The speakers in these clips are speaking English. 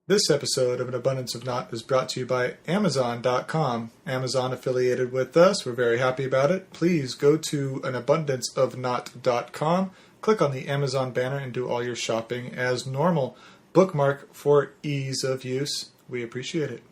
This episode of An Abundance of Naught is brought to you by Amazon.com. Amazon affiliated with us. We're very happy about it. Please go to anabundanceofnaught.com, click on the Amazon banner, and do all your shopping as normal. Bookmark for ease of use. We appreciate it.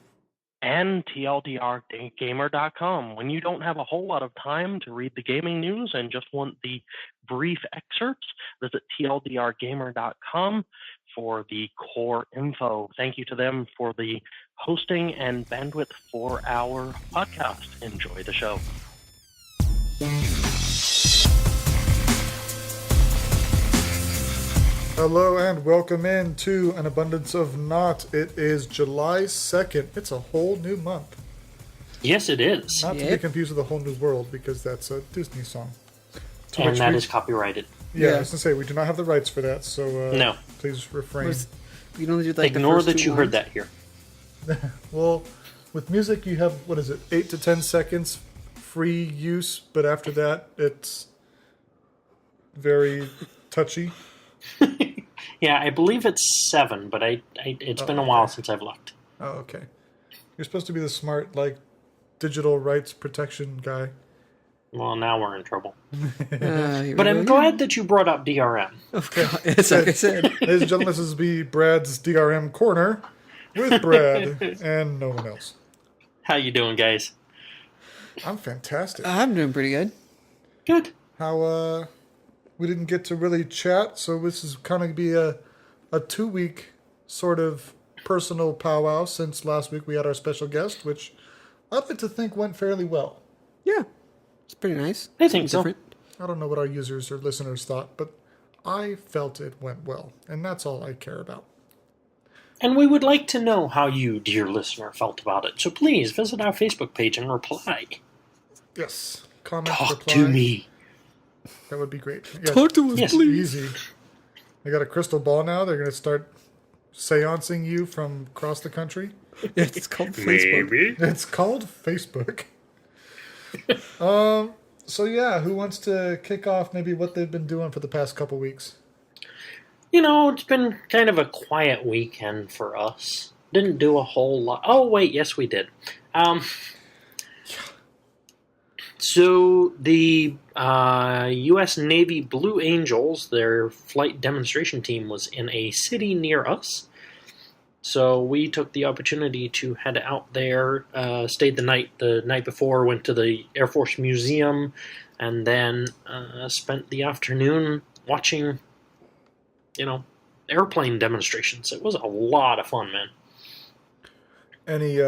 And TLDRgamer.com. When you don't have a whole lot of time to read the gaming news and just want the brief excerpts, visit TLDRgamer.com for the core info. Thank you to them for the hosting and bandwidth for our podcast. Enjoy the show. Hello and welcome in to An Abundance of Naught. It is July 2nd. It's a whole new month. Yes, it is. Not to be confused with A Whole New World, because that's a Disney song. And that is copyrighted. Yeah, I was going to say, we do not have the rights for that, so no. Please refrain. We don't do like Ignore the that you heard that here. Well, with music you have, 8 to 10 seconds free use, but after that it's very touchy. Yeah, I believe it's 7, but it's been a while since I've looked. Oh, okay. You're supposed to be the smart, digital rights protection guy. Well, now we're in trouble. But I'm glad that you brought up DRM. Oh, God. It's like I said. Ladies and gentlemen, this is Brad's DRM Corner with Brad and no one else. How you doing, guys? I'm fantastic. I'm doing pretty good. Good. How, we didn't get to really chat, so this is kind of be a 2-week sort of personal powwow since last week we had our special guest, which I'd like to think went fairly well. Yeah. It's pretty nice. I think so. Different. I don't know what our users or listeners thought, but I felt it went well, and that's all I care about. And we would like to know how you, dear listener, felt about it. So please visit our Facebook page and reply. Yes. Comment, Talk reply. to me. That would be great. Yeah, Talk to us, Yes. please. easy. They got a crystal ball now. They're going to start seancing you from across the country. Yeah, it's called Facebook. Maybe. It's called Facebook. So yeah, who wants to kick off maybe what they've been doing for the past couple weeks? You know, it's been kind of a quiet weekend for us. Didn't do a whole lot. Oh, wait, yes, we did. So the U.S. Navy Blue Angels, their flight demonstration team, was in a city near us. So we took the opportunity to head out there, stayed the night before, went to the Air Force Museum, and then spent the afternoon watching, airplane demonstrations. It was a lot of fun, man. Any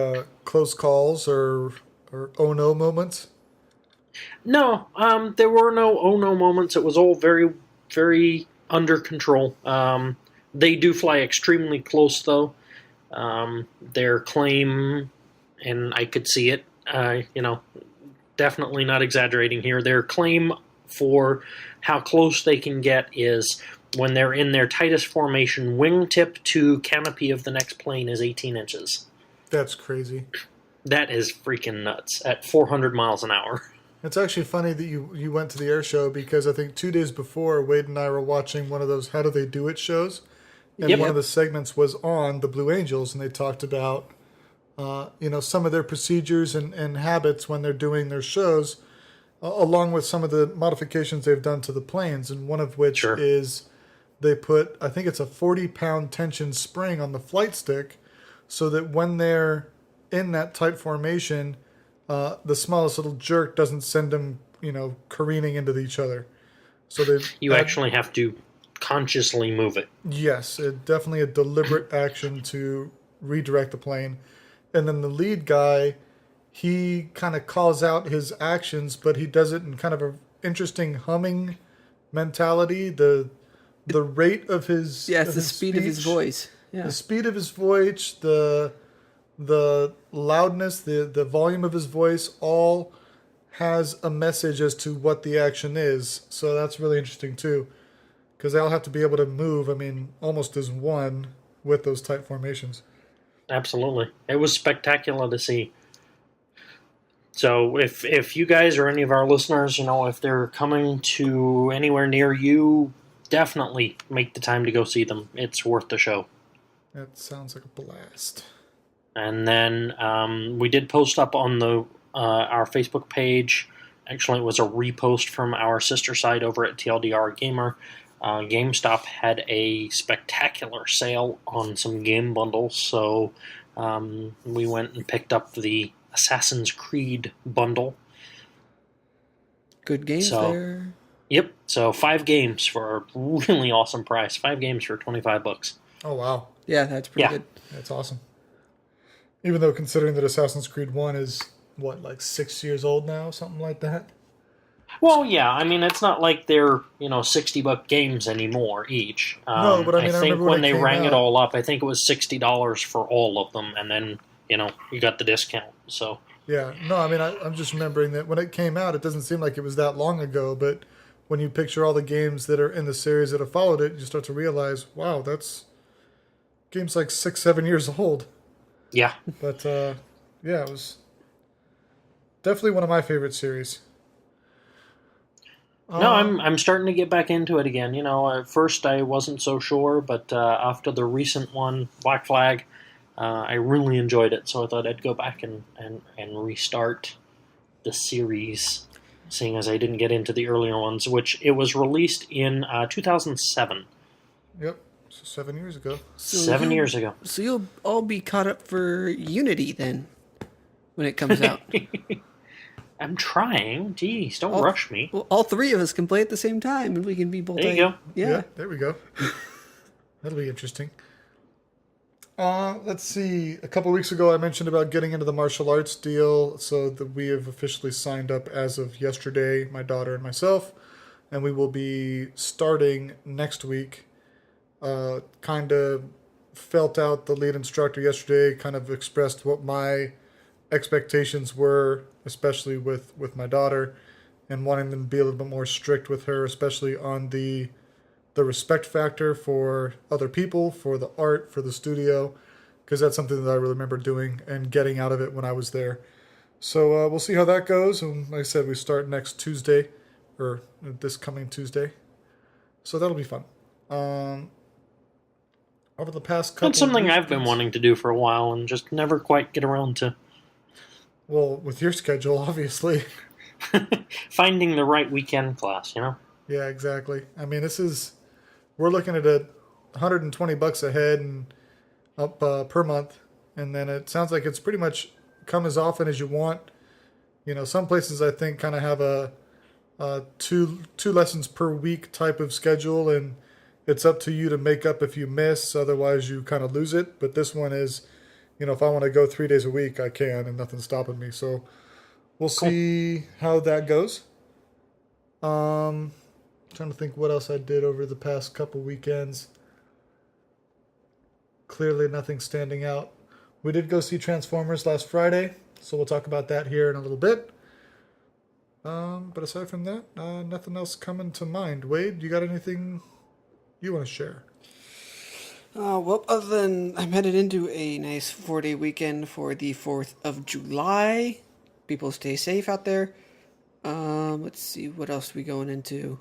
close calls or oh no moments? No, there were no oh no moments. It was all very, very under control. They do fly extremely close, though. Their claim, and I could see it, definitely not exaggerating here, their claim for how close they can get is when they're in their tightest formation, wingtip to canopy of the next plane is 18 inches. That's crazy. That is freaking nuts at 400 miles an hour. It's actually funny that you went to the air show, because I think 2 days before, Wade and I were watching one of those How Do They Do It shows. And one of the segments was on the Blue Angels, and they talked about, some of their procedures and habits when they're doing their shows, along with some of the modifications they've done to the planes, and one of which is they put, I think it's a 40-pound tension spring on the flight stick, so that when they're in that tight formation, the smallest little jerk doesn't send them, careening into each other. So you actually have to consciously move it. Yes, definitely a deliberate action to redirect the plane. And then the lead guy, he kind of calls out his actions, but he does it in kind of an interesting humming mentality. The rate of his the speed of his voice. Yeah. The speed of his voice, the loudness, the volume of his voice, all has a message as to what the action is. So that's really interesting too. Because they all have to be able to move, almost as one with those tight formations. Absolutely. It was spectacular to see. So if you guys or any of our listeners, if they're coming to anywhere near you, definitely make the time to go see them. It's worth the show. That sounds like a blast. And then we did post up on the our Facebook page. Actually, it was a repost from our sister site over at TLDR Gamer. GameStop had a spectacular sale on some game bundles, so we went and picked up the Assassin's Creed bundle. Good games there. Yep. So 5 games for a really awesome price. 5 games for $25. Oh, wow. Yeah, that's pretty good. That's awesome. Even though considering that Assassin's Creed 1 is, what, like 6 years old now? Something like that? Well, yeah. I mean, it's not like they're, $60 games anymore each. No, but I think when they rang out, it all up, I think it was $60 for all of them, and then, you got the discount. So yeah. No, I mean, I'm just remembering that when it came out, it doesn't seem like it was that long ago, but when you picture all the games that are in the series that have followed it, you start to realize, wow, that's game's like 6-7 years old. yeah. But yeah, it was definitely one of my favorite series. No, I'm starting to get back into it again. At first I wasn't so sure, but after the recent one, Black Flag, I really enjoyed it. So I thought I'd go back and restart the series, seeing as I didn't get into the earlier ones, which it was released in 2007. Yep, so 7 years ago. 7 years ago. So you'll all be caught up for Unity then, when it comes out. I'm trying. Jeez, don't rush me. Well, all 3 of us can play at the same time, and we can be both. There you go. Yeah, there we go. That'll be interesting. Let's see. A couple weeks ago, I mentioned about getting into the martial arts deal, so that we have officially signed up as of yesterday, my daughter and myself, and we will be starting next week. Kind of felt out the lead instructor yesterday, kind of expressed what my expectations were, especially with my daughter, and wanting them to be a little bit more strict with her, especially on the respect factor for other people, for the art, for the studio, because that's something that I really remember doing and getting out of it when I was there. So we'll see how that goes. And like I said, we start next Tuesday, or this coming Tuesday. So that'll be fun. Over the past couple That's something weeks, I've been wanting to do for a while and just never quite get around to. Well, with your schedule, obviously. Finding the right weekend class, Yeah, exactly. I mean, we're looking at $120 a head and up per month, and then it sounds like it's pretty much come as often as you want. Some places I think kind of have a two lessons per week type of schedule, and it's up to you to make up if you miss. Otherwise, you kind of lose it. But this one is, if I want to go 3 days a week, I can, and nothing's stopping me. So we'll see how that goes. Trying to think what else I did over the past couple weekends. Clearly nothing standing out. We did go see Transformers last Friday, so we'll talk about that here in a little bit. But aside from that, nothing else coming to mind. Wade, you got anything you want to share? Well, other than I'm headed into a nice 4-day weekend for the 4th of July. People stay safe out there. Let's see, what else are we going into?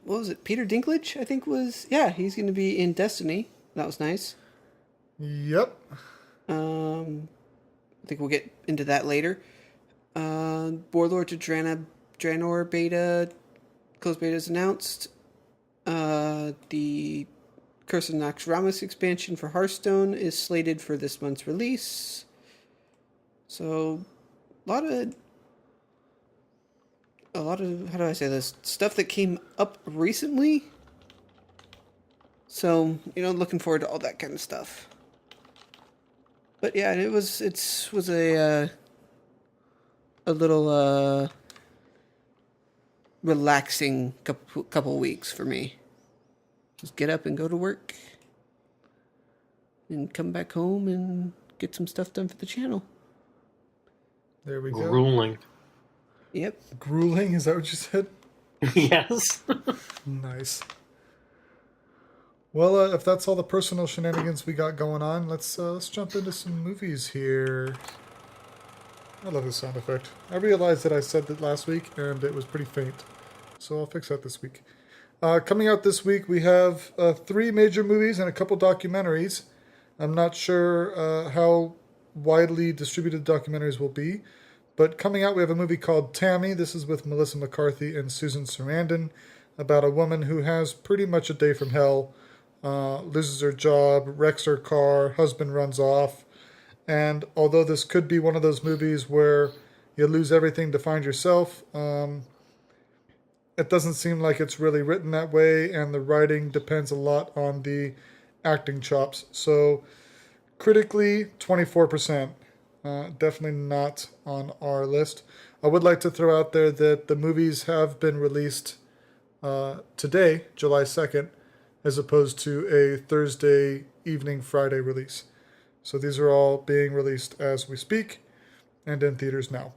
What was it? Peter Dinklage, I think he's going to be in Destiny. That was nice. Yep. I think we'll get into that later. Warlords of Draenor beta, closed beta is announced. The Curse of Noxramas expansion for Hearthstone is slated for this month's release. So, a lot of, how do I say this? Stuff that came up recently. So, looking forward to all that kind of stuff. But yeah, it was a little relaxing couple weeks for me. Just get up and go to work and come back home and get some stuff done for the channel. There we go. Grueling. Yep. Grueling? Is that what you said? Yes. Nice. Well, if that's all the personal shenanigans we got going on, let's jump into some movies here. I love this sound effect. I realized that I said that last week, and it was pretty faint. So I'll fix that this week. Coming out this week, we have 3 major movies and a couple documentaries. I'm not sure how widely distributed documentaries will be, but coming out, we have a movie called Tammy. This is with Melissa McCarthy and Susan Sarandon, about a woman who has pretty much a day from hell, loses her job, wrecks her car, husband runs off, and although this could be one of those movies where you lose everything to find yourself, it doesn't seem like it's really written that way, and the writing depends a lot on the acting chops. So, critically, 24%. Definitely not on our list. I would like to throw out there that the movies have been released today, July 2nd, as opposed to a Thursday evening, Friday release. So these are all being released as we speak and in theaters now.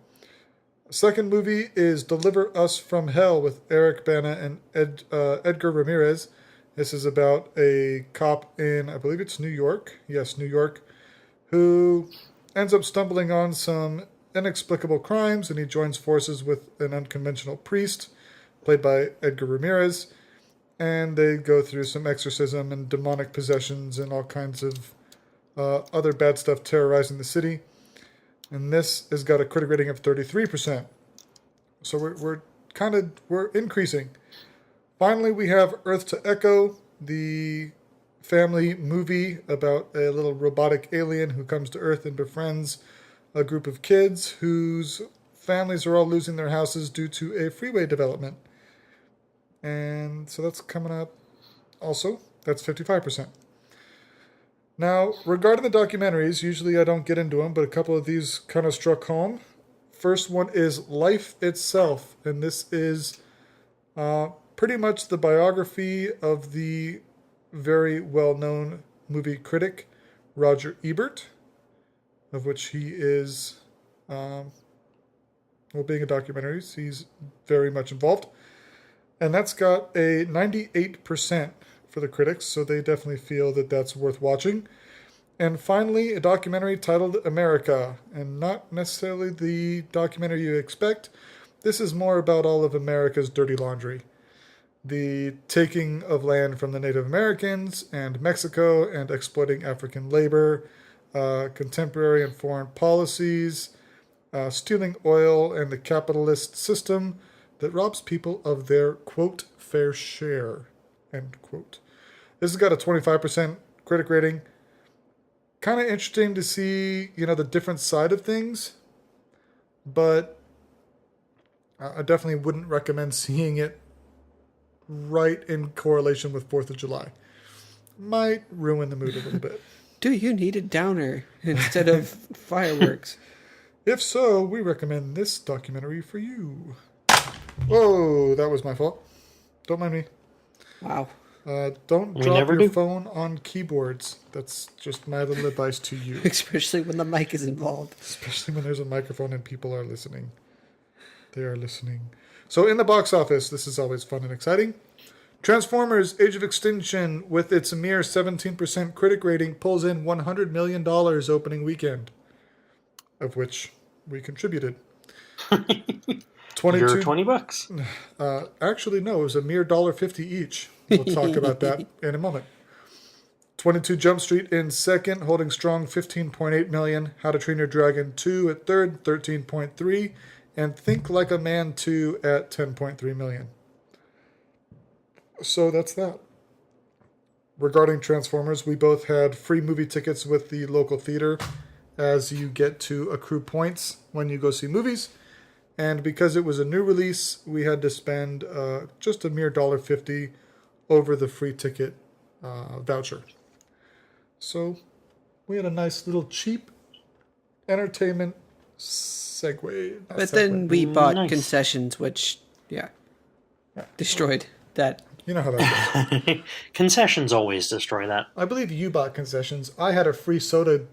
Second movie is Deliver Us from Hell with Eric Bana and Edgar Ramirez. This is about a cop in, I believe it's New York. Yes, New York, who ends up stumbling on some inexplicable crimes, and he joins forces with an unconventional priest, played by Edgar Ramirez, and they go through some exorcism and demonic possessions and all kinds of other bad stuff terrorizing the city. And this has got a critic rating of 33%. So we're increasing. Finally, we have Earth to Echo, the family movie about a little robotic alien who comes to Earth and befriends a group of kids whose families are all losing their houses due to a freeway development. And so that's coming up also. That's 55%. Now, regarding the documentaries, usually I don't get into them, but a couple of these kind of struck home. First one is Life Itself, and this is pretty much the biography of the very well-known movie critic Roger Ebert, of which he is, being a documentary, he's very much involved. And that's got a 98% for the critics, so they definitely feel that that's worth watching. And finally, a documentary titled America, and not necessarily the documentary you expect. This is more about all of America's dirty laundry. The taking of land from the Native Americans and Mexico and exploiting African labor, contemporary and foreign policies, stealing oil, and the capitalist system that robs people of their, quote, fair share, end quote. This has got a 25% critic rating. Kind of interesting to see, the different side of things, but I definitely wouldn't recommend seeing it right in correlation with 4th of July. Might ruin the mood a little bit. Do you need a downer instead of fireworks? If so, we recommend this documentary for you. Whoa, that was my fault. Don't mind me. Wow. Don't drop your phone on keyboards. That's just my little advice to you. Especially when the mic is involved. Especially when there's a microphone and people are listening. They are listening. So in the box office, this is always fun and exciting. Transformers Age of Extinction, with its mere 17% critic rating, pulls in $100 million opening weekend, of which we contributed. 22, $20. Actually, no, it was a mere $1.50 each. We'll talk about that in a moment. 22 Jump Street in second, holding strong, $15.8 million. How to Train Your Dragon 2 at third, $13.3, and Think Like a Man 2 at $10.3 million. So that's that. Regarding Transformers, we both had free movie tickets with the local theater, as you get to accrue points when you go see movies. And because it was a new release, we had to spend just a mere $1.50 over the free ticket voucher. So we had a nice little cheap entertainment segue. But then we bought concessions, which, destroyed that. You know how that goes. Concessions always destroy that. I believe you bought concessions. I had a free soda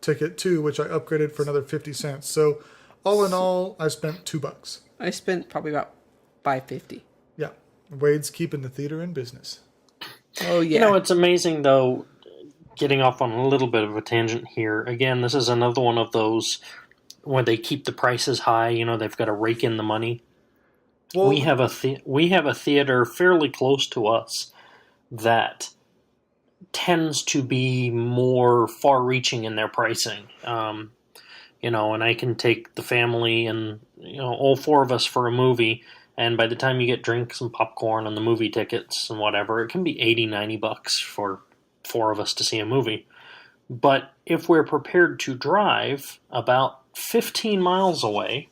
ticket too, which I upgraded for another 50 cents. So all in all, I spent $2. I spent probably about $5.50. Yeah. Wade's keeping the theater in business. Oh, yeah. It's amazing, though, getting off on a little bit of a tangent here. Again, this is another one of those where they keep the prices high. They've got to rake in the money. Well, we have a theater fairly close to us that tends to be more far-reaching in their pricing. And I can take the family and all four of us for a movie, and by the time you get drinks and popcorn and the movie tickets and whatever, it can be $80-$90 for four of us to see a movie. But if we're prepared to drive about 15 miles away,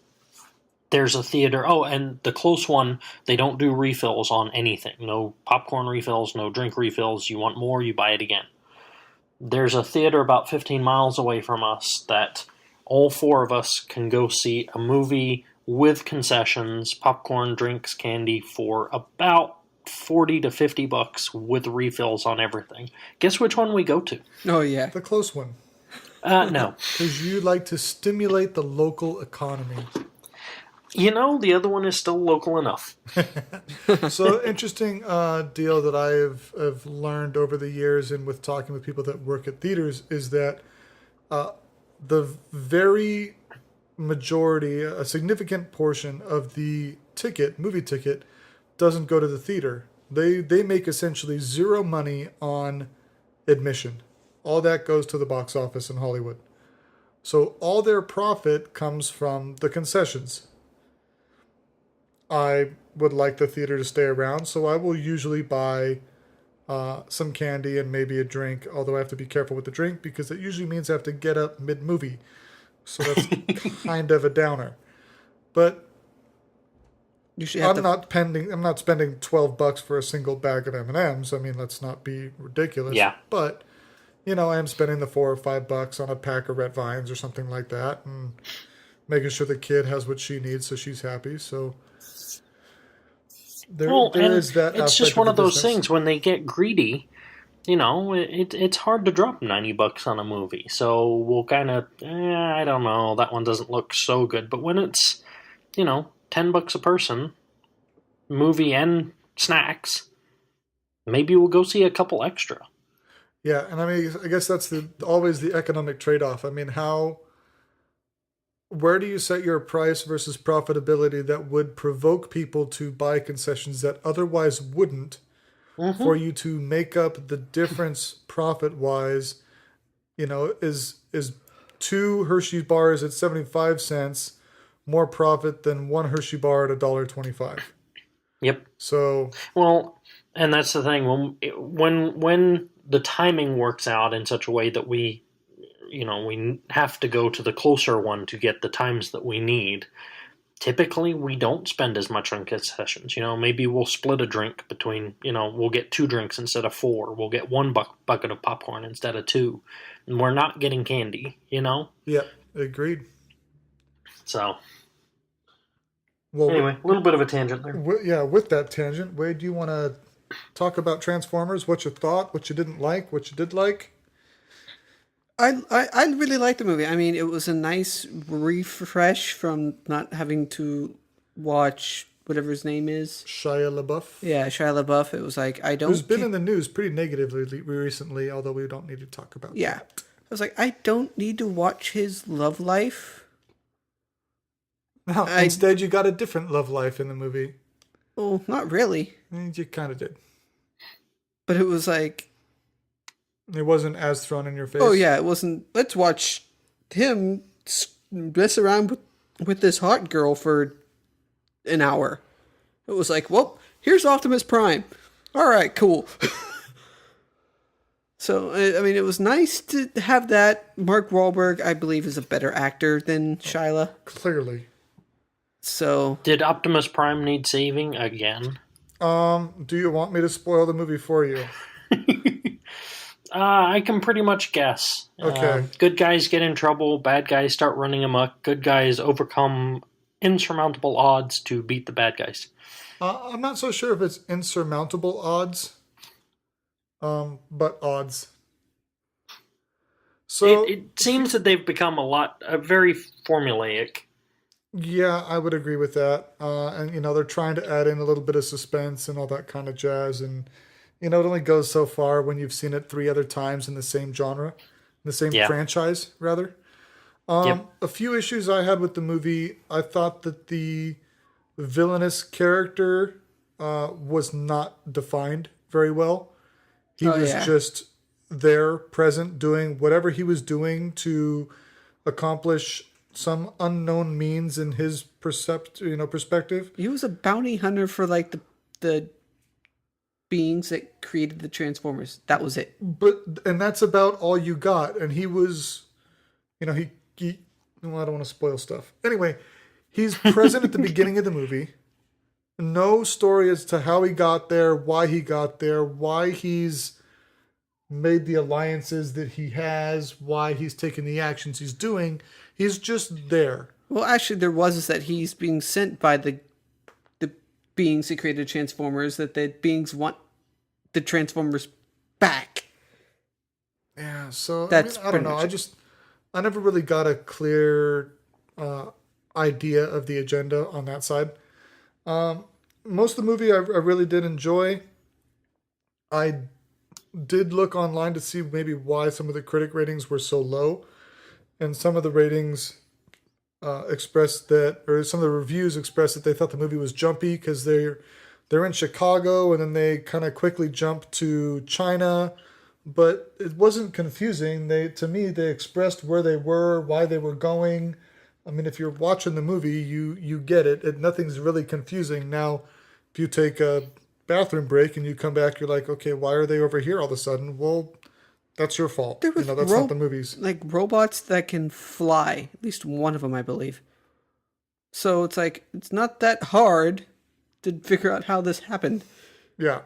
there's a theater. Oh, and the close one, they don't do refills on anything. No popcorn refills, no drink refills. You want more, you buy it again. There's a theater about 15 miles away from us that all four of us can go see a movie with concessions, popcorn, drinks, candy for about $40 to $50 with refills on everything. Guess which one we go to? Oh, yeah. the close one. No. Because you like to stimulate the local economy. The other one is still local enough. So interesting deal that have learned over the years and with talking with people that work at theaters is that the very majority, a significant portion of the movie ticket, doesn't go to the theater. They make essentially zero money on admission. All that goes to the box office in Hollywood. So all their profit comes from the concessions. I would like the theater to stay around, so I will usually buy some candy and maybe a drink, although I have to be careful with the drink because it usually means I have to get up mid-movie. So that's kind of a downer. But I'm not spending $12 for a single bag of M&Ms. I mean, let's not be ridiculous. Yeah. But, I am spending the $4 or $5 on a pack of Red Vines or something like that and making sure the kid has what she needs so she's happy. So there is that. It's just one of those things when they get greedy. It's hard to drop $90 on a movie. So we'll kind of, I don't know, that one doesn't look so good. But when it's, $10 a person, movie and snacks, maybe we'll go see a couple extra. Yeah, and I guess that's always the economic trade-off. I mean, where do you set your price versus profitability that would provoke people to buy concessions that otherwise wouldn't, for you to make up the difference profit-wise? Is 2 Hershey bars at 75 cents more profit than 1 Hershey bar at $1.25? Yep. So and that's the thing when the timing works out in such a way that we have to go to the closer one to get the times that we need. Typically, we don't spend as much on concessions. Maybe we'll split a drink between, we'll get 2 drinks instead of 4. We'll get 1 bucket of popcorn instead of 2. And we're not getting candy, Yeah, agreed. So, well, anyway, a little bit of a tangent there. With that tangent, Wade, do you want to talk about Transformers? What you thought, what you didn't like, what you did like? I really liked the movie. I mean, it was a nice refresh from not having to watch whatever his name is. Shia LaBeouf. Yeah, Shia LaBeouf. It was like, who's been in the news pretty negatively recently, although we don't need to talk about that. I was like, I don't need to watch his love life. No, instead you got a different love life in the movie. Oh, not really. You kind of did. But it was like... It wasn't as thrown in your face. Oh, yeah, it wasn't... Let's watch him mess around with this hot girl for an hour. It was like, well, here's Optimus Prime. All right, cool. So, I mean, it was nice to have that. Mark Wahlberg, I believe, is a better actor than Shia. Clearly. So... Did Optimus Prime need saving again? Do you want me to spoil the movie for you? I can pretty much guess. Okay. Good guys get in trouble, bad guys start running amok, good guys overcome insurmountable odds to beat the bad guys. I'm not so sure if it's insurmountable odds, but odds. So it seems that they've become very formulaic. Yeah, I would agree with that. And, they're trying to add in a little bit of suspense and all that kind of jazz. And, it only goes so far when you've seen it 3 other times in the same genre, in the same franchise, rather. A few issues I had with the movie. I thought that the villainous character was not defined very well. He was just there, present, doing whatever he was doing to accomplish some unknown means in his perspective. He was a bounty hunter for like the beings that created the Transformers. That was it. And that's about all you got. And he was, well, I don't want to spoil stuff. Anyway, he's present at the beginning of the movie. No story as to how he got there, why he's made the alliances that he has, why he's taking the actions he's doing. He's just there. Well, actually, there was that he's being sent by the beings that created Transformers, that the beings want the Transformers back. Yeah, so That's I don't know. I never really got a clear idea of the agenda on that side. Most of the movie I really did enjoy. I did look online to see maybe why some of the critic ratings were so low. And some of the ratings expressed that, or some of the reviews expressed that they thought the movie was jumpy because they're in Chicago and then they kind of quickly jump to China. But it wasn't confusing. To me, they expressed where they were, why they were going. I mean, if you're watching the movie, you get it. Nothing's really confusing. Now, if you take a bathroom break and you come back, you're like, okay, why are they over here all of a sudden? Well, that's your fault. That's not the movies. Like robots that can fly. At least one of them, I believe. So it's like, it's not that hard to figure out how this happened. Yeah.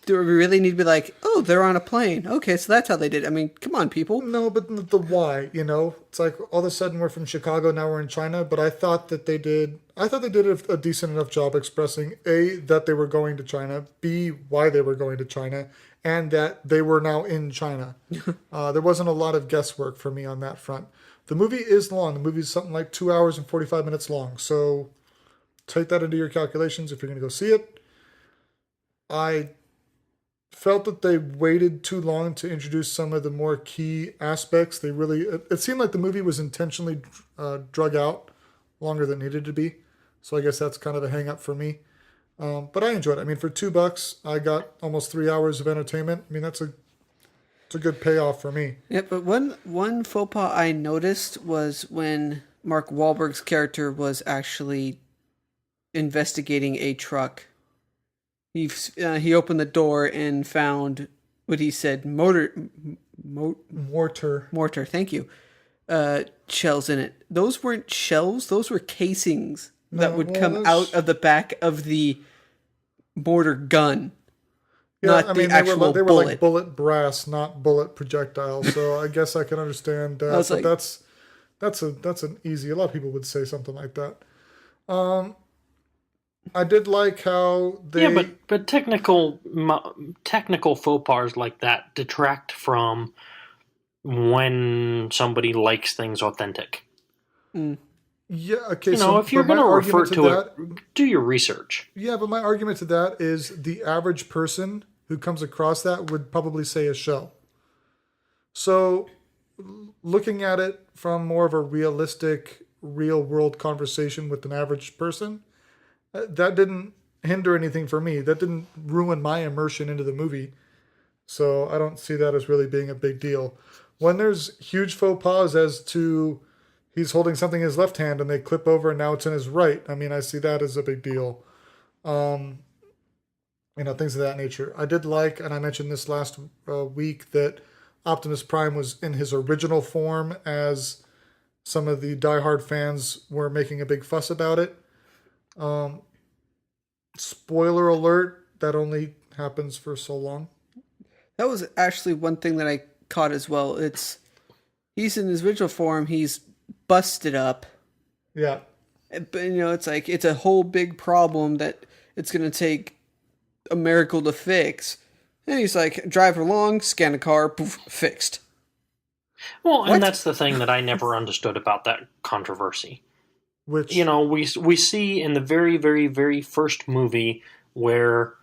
Do we really need to be like, oh, they're on a plane? Okay, so that's how they did it. I mean, come on, people. No, but the why, It's like all of a sudden we're from Chicago, now we're in China. But I thought they did a decent enough job expressing A, that they were going to China, B, why they were going to China, and that they were now in China. There wasn't a lot of guesswork for me on that front. The movie is long. The movie is something like 2 hours and 45 minutes long. So take that into your calculations if you're going to go see it. I felt that they waited too long to introduce some of the more key aspects. It seemed like the movie was intentionally drug out longer than it needed to be. So I guess that's kind of a hang up for me. But I enjoyed it. I mean, for $2, I got almost 3 hours of entertainment. I mean, it's a good payoff for me. Yeah, but one faux pas I noticed was when Mark Wahlberg's character was actually investigating a truck. He opened the door and found what he said, mortar. Thank you. Shells in it. Those weren't shells. Those were casings that would come out of the back of the mortar gun. Yeah, not the actual they were bullet. like bullet brass, not bullet projectile. So I guess I can understand that. But that's an easy. A lot of people would say something like that. I did like how they... Yeah, but technical faux pas like that detract from when somebody likes things authentic. Yeah, okay. If you're going to refer to it, do your research. Yeah, but my argument to that is the average person who comes across that would probably say a shell. So looking at it from more of a realistic, real-world conversation with an average person... that didn't hinder anything for me. That didn't ruin my immersion into the movie. So I don't see that as really being a big deal. When there's huge faux pas as to he's holding something in his left hand and they clip over and now it's in his right, I mean, I see that as a big deal. Things of that nature. I did like, and I mentioned this last week, that Optimus Prime was in his original form, as some of the diehard fans were making a big fuss about it. Spoiler alert, that only happens for so long. That was actually one thing that I caught as well. He's in his original form, he's busted up. Yeah. But it's like it's a whole big problem that it's going to take a miracle to fix. And he's like, drive along, scan a car, poof, fixed. Well, and that's the thing that I never understood about that controversy. Which, we see in the very, very, very first movie where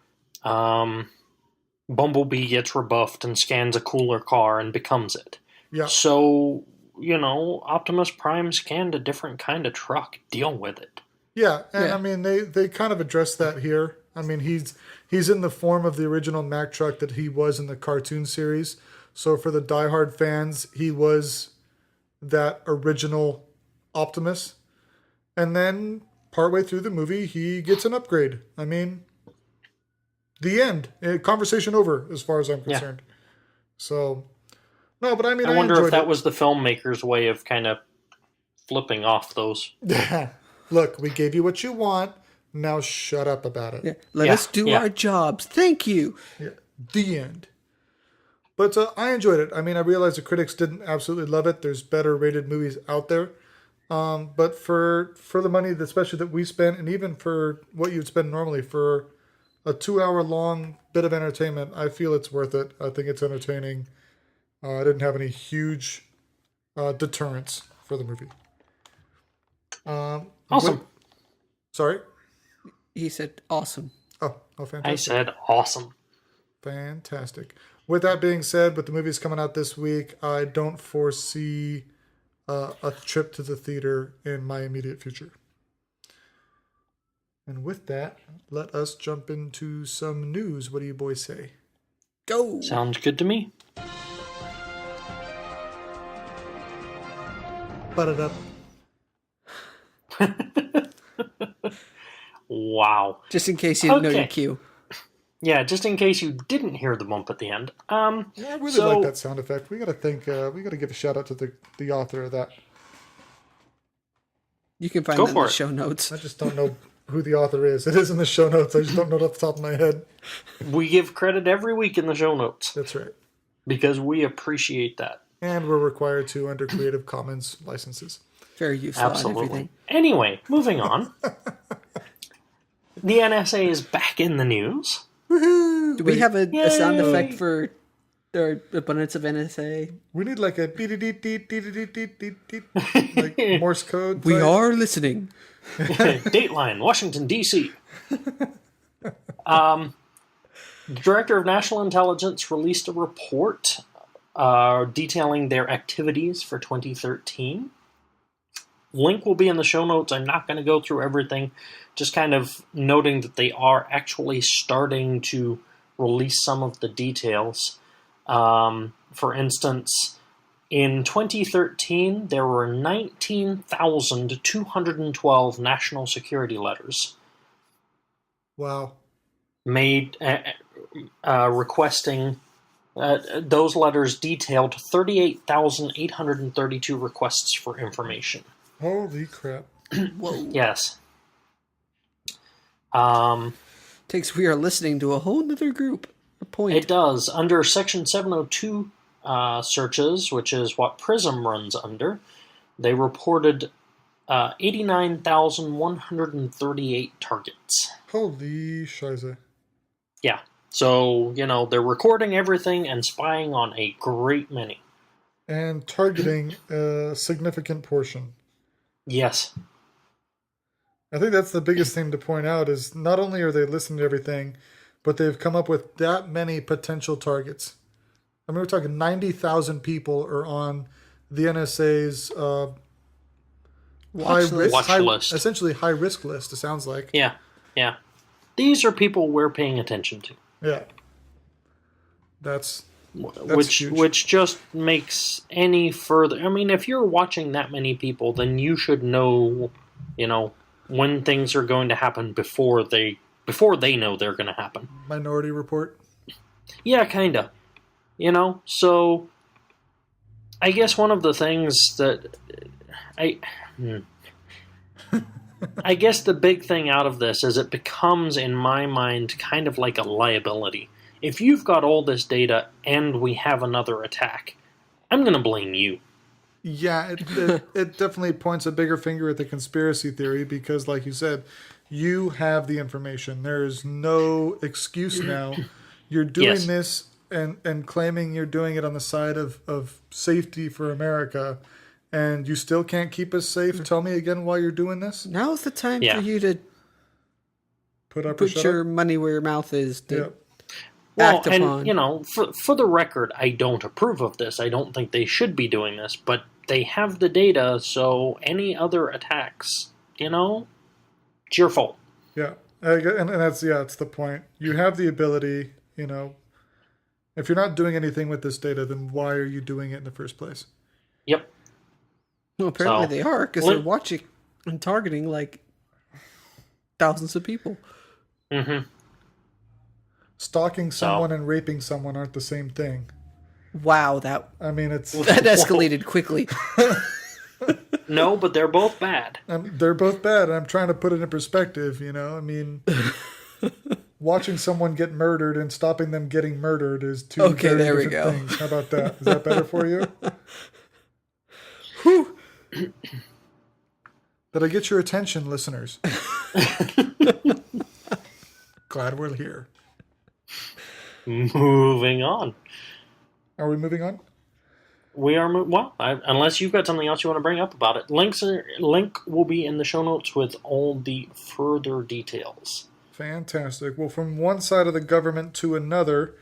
Bumblebee gets rebuffed and scans a cooler car and becomes it. Yeah. So, Optimus Prime scanned a different kind of truck. Deal with it. Yeah, and Yeah. I mean they kind of address that here. I mean he's in the form of the original Mack truck that he was in the cartoon series. So for the diehard fans, he was that original Optimus. And then partway through the movie, he gets an upgrade. I mean, the end. Conversation over, as far as I'm Yeah. concerned. So, no, but I mean, I I wonder if enjoyed that it. was the filmmaker's way of kind of flipping off those. Look, we gave you what you want. Now shut up about it. Yeah. Let Yeah, us do yeah. our jobs. Thank you. Yeah, the end. But I enjoyed it. I mean, I realize the critics didn't absolutely love it. There's better rated movies out there. But for the money, especially that we spent, and even for what you'd spend normally for a 2 hour long bit of entertainment, I feel it's worth it. I think it's entertaining. I didn't have any huge deterrence for the movie. Awesome. Sorry? He said, awesome. Oh, fantastic. I said awesome. Fantastic. With that being said, with the movies coming out this week, I don't foresee a trip to the theater in my immediate future. And with that, let us jump into some news. What do you boys say? Go. Sounds good to me. Butt it up. Wow. Just in case you didn't know your Okay. cue. Yeah, just in case you didn't hear the bump at the end. Yeah, I really So- like that sound effect. We gotta think. We gotta give a shout out to the author of that. You can find Go that in for the it. show notes. I just don't know who the author is. It is in the show notes. I just don't know it off the top of my head. We give credit every week in the show notes That's right. because we appreciate that. And we're required to under Creative Commons licenses. Very useful on Absolutely. everything. Anyway, moving on. The NSA is back in the news. Do we have a sound Yay. effect for our abundance of NSA? We need like a like Morse code. We type. are listening. Dateline, Washington, D.C. The Director of National Intelligence released a report detailing their activities for 2013. Link will be in the show notes. I'm not going to go through everything, just kind of noting that they are actually starting to release some of the details. For instance, in 2013, there were 19,212 national security letters Wow. made requesting. Those letters detailed 38,832 requests for information. Holy crap. Whoa. Yes. Takes we are listening to a whole nother group. A point. It does. Under Section 702 searches, which is what PRISM runs under, they reported 89,138 targets. Holy shiza. Yeah. So, they're recording everything and spying on a great many. And targeting a significant portion. Yes. I think that's the biggest thing to point out is not only are they listening to everything, but they've come up with that many potential targets. I mean, we're talking 90,000 people are on the NSA's Watch list. essentially high risk list. It sounds like. Yeah. These are people we're paying attention to. Yeah. That's Which huge. just makes any further. I mean, if you're watching that many people, then you should know, when things are going to happen before they know they're going to happen. Minority Report. Yeah, kinda. So I guess one of the things that I guess the big thing out of this is it becomes, in my mind, kind of like a liability. If you've got all this data and we have another attack, I'm going to blame you. Yeah, it definitely points a bigger finger at the conspiracy theory because, like you said, you have the information. There is no excuse now. You're doing Yes. this and claiming you're doing it on the side of safety for America, and you still can't keep us safe. Tell me again why you're doing this. Now's the time Yeah. for you to Put up or put shut your up. money where your mouth is. To Yeah. Well, act upon. and, for the record, I don't approve of this. I don't think they should be doing this, but they have the data, so any other attacks, It's your fault. Yeah. And that's, it's the point. You have the ability, if you're not doing anything with this data, then why are you doing it in the first place? Yep. Well, apparently they are, because they're watching and targeting like thousands of people. Mm-hmm. Stalking someone and raping someone aren't the same thing. Wow, that escalated quickly. No, but they're both bad. They're both bad. I'm trying to put it in perspective, watching someone get murdered and stopping them getting murdered is two very different things. How about that? Is that better for you? Whew. Did I get your attention, listeners? Glad we're here. Moving on. Are we moving on? We are unless you've got something else you want to bring up about it. Link will be in the show notes with all the further details. Fantastic. Well, from one side of the government to another,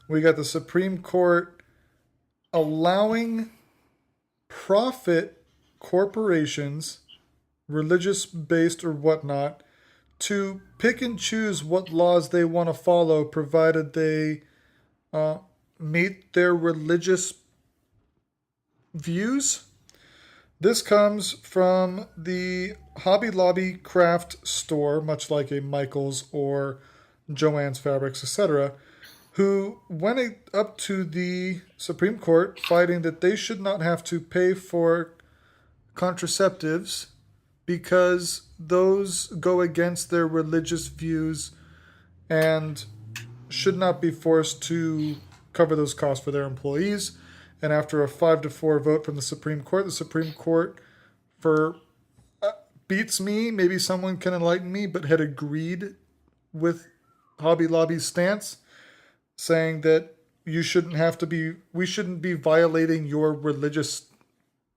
we got the Supreme Court allowing profit corporations, religious-based or whatnot, to pick and choose what laws they want to follow, provided they meet their religious views. This comes from the Hobby Lobby craft store, much like a Michaels or Joann's Fabrics, etc., who went up to the Supreme Court fighting that they should not have to pay for contraceptives because those go against their religious views and should not be forced to cover those costs for their employees. And after a 5-4 vote from the Supreme Court beats me, maybe someone can enlighten me, but had agreed with Hobby Lobby's stance, saying that we shouldn't be violating your religious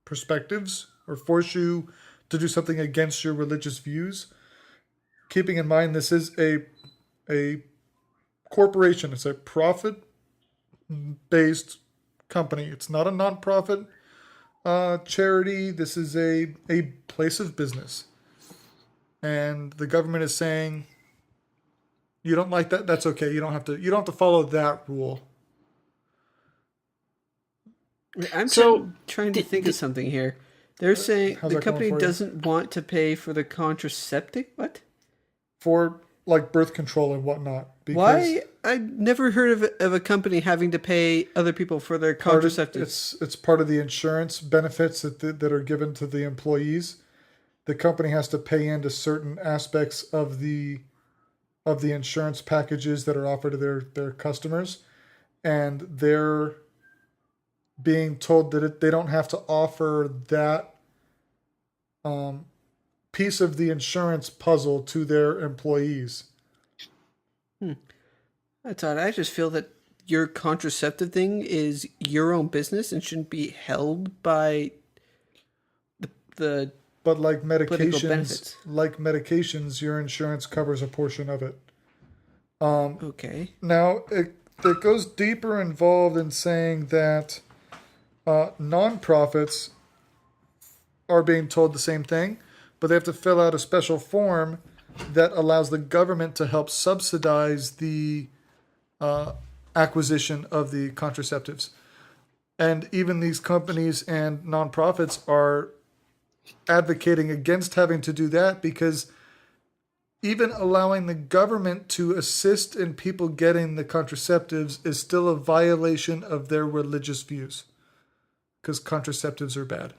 perspectives or force you to do something against your religious views. Keeping in mind, this is a corporation. It's a profit-based company. It's not a non-profit charity. This is a place of business. And the government is saying, you don't like that? That's okay. You don't have to follow that rule. I'm trying to think of something here. They're saying the company doesn't want to pay for the contraceptive. What? For like birth control and whatnot. Why? I never heard of a company having to pay other people for their contraceptives. It's part of the insurance benefits that are given to the employees. The company has to pay into certain aspects of the insurance packages that are offered to their customers, and they're being told that they don't have to offer that piece of the insurance puzzle to their employees. That's odd. I just feel that your contraceptive thing is your own business and shouldn't be held by the But like medications, your insurance covers a portion of it. Okay. Now, it goes deeper involved in saying that nonprofits are being told the same thing, but they have to fill out a special form that allows the government to help subsidize the acquisition of the contraceptives. And even these companies and nonprofits are advocating against having to do that, because even allowing the government to assist in people getting the contraceptives is still a violation of their religious views, because contraceptives are bad.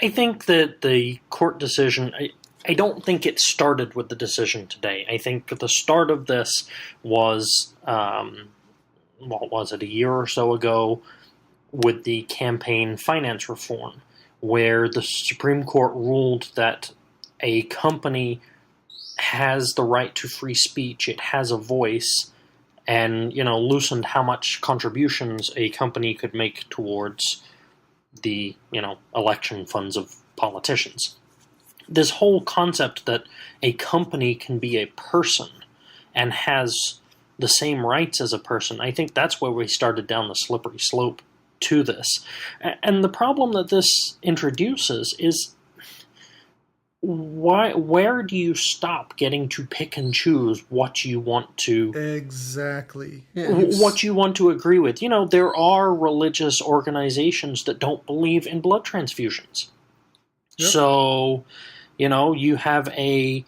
I think that the court decision, I don't think it started with the decision today. I think the start of this was, what was it, a year or so ago with the campaign finance reform, where the Supreme Court ruled that a company has the right to free speech, it has a voice, and, loosened how much contributions a company could make towards the, election funds of politicians. This whole concept that a company can be a person and has the same rights as a person, I think that's where we started down the slippery slope to this. And the problem that this introduces is Where do you stop getting to pick and choose what you want to Exactly. what you want to agree with? There are religious organizations that don't believe in blood transfusions. Yep. So, you have a